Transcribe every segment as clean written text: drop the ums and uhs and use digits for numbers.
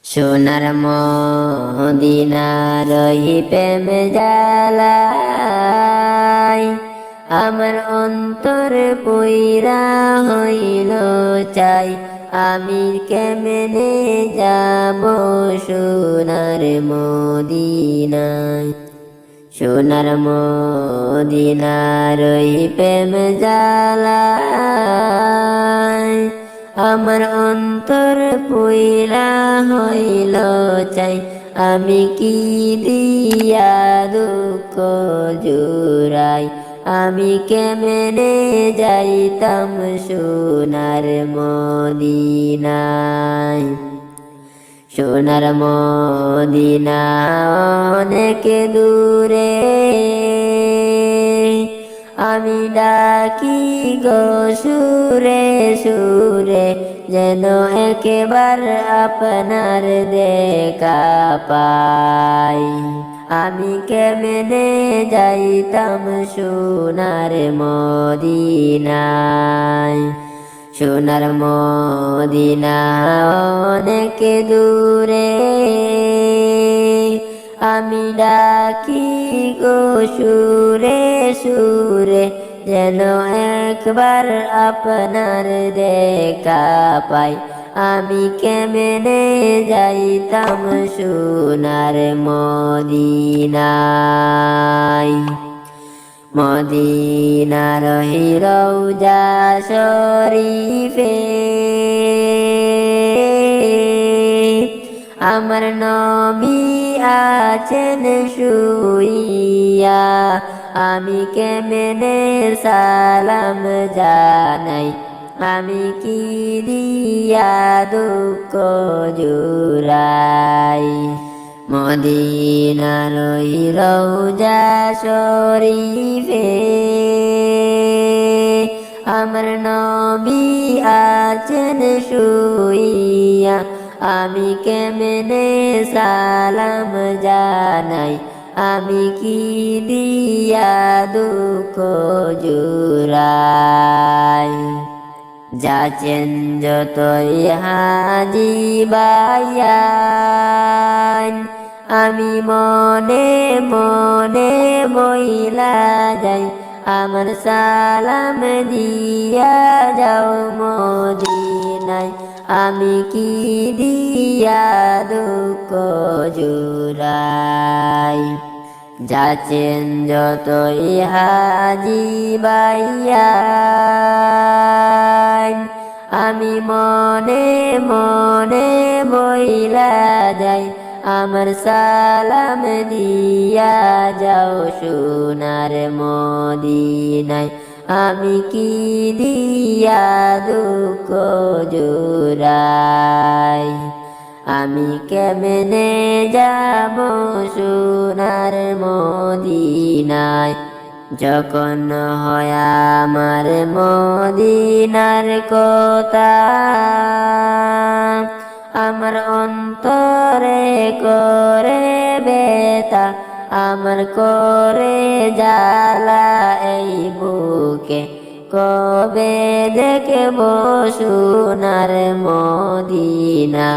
সোনার মদিনার ওই প্রেম জ্বালায় আমার অন্তর পুইরা হইল চাই। আমি কেমনে যাব সোনার মদিনায়। সোনার মদিনার ওই প্রেম জ্বালায় আমার অন্তর পুইরা হইল চাই। আমি কি দিয়া দুঃখ জুড়াই, আমি কেমনে যাইতাম সোনার মদিনায়। সোনার মদিনা অনেক দূরে, আমি ডাকি গো সুরে সুরে, যেন একবার আপনার দেখা পাই। আমি কেমনে যাইতাম সোনার মদিনায়। সোনার মদিনা অনেক দূরে, আমি ডাকি গো সুরে সুরে, যেন একবার আপনার দেখা পাই। আমি কেমনে যাইতাম সোনার মদিনায়। মদিনার রওজা শরীফে আমার নবী আছেন শুইয়া, আমি কেমনে সালাম জানাই, আমি কি দিয়া দুঃখ জুড়াই। মদিনার ওই রওজা শরীফে আমার নবী আছেন শুইয়া, আমি কেমনে সালাম জানাই, আমি কি দিয়া দুঃখ জুড়াই। যাচ্ছেন যতই হাজি বায়ান, আমি মনে মনে বইলা যাই, আমার সালাম দিয়া যাও মদিনায়, আমি কি দিয়া দুঃখ জুড়াই। যাচ্ছেন যতই হাজি বায়ান, আমি মনে মনে বইলা যাই, আমার সালাম দিয়া যাও সোনার মদিনায়, আমি কি দিয়া দুঃখ জুড়াই। আমি কেমনে যাব সোনার মদিনায়। যখন হয় আমার মদিনার কথা, আমার অন্তরে করে ব্যথা, আমার করে জ্বালা এই বুকে, কবে দেখব সোনার মদিনা।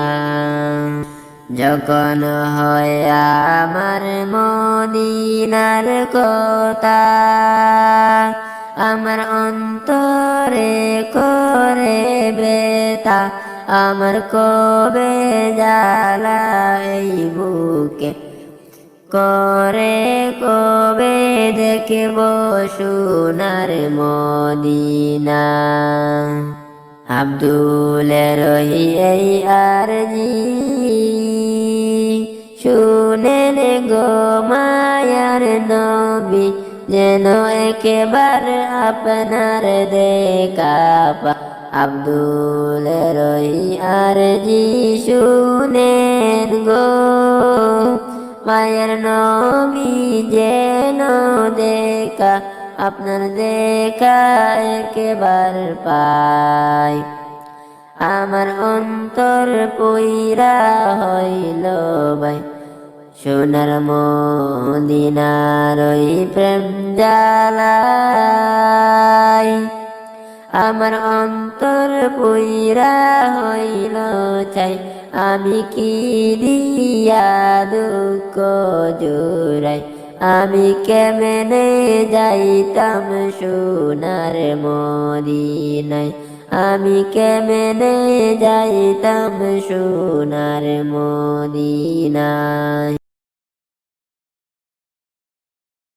যখন হয় আমার মদিনার কথা, আমার অন্তরে করে ব্যথা, আমার কবে জ্বালা এই বুকে, করে কবে দেখব সোনার মদিনা। আব্দুলের এই আরজি শুনেন গো মায়ার নবী, যেন একবার আপনার দেখা পাই। আব্দুলের আরজি শুনেন গো মায়ের নবী, যেন দেখা আপনার দেখা একবার পাই। আমার অন্তর পইরা হইল ভাই সোনার মদিনার ওই প্রেম জ্বালায়, আমার অন্তর পুইরা হইল চাই, আমি কি দিয়া দুঃখ জুড়াই, আমি কেমনে যাইতাম সোনার মদিনায়, আমি কেমনে যাইতাম সোনার মদিনায়।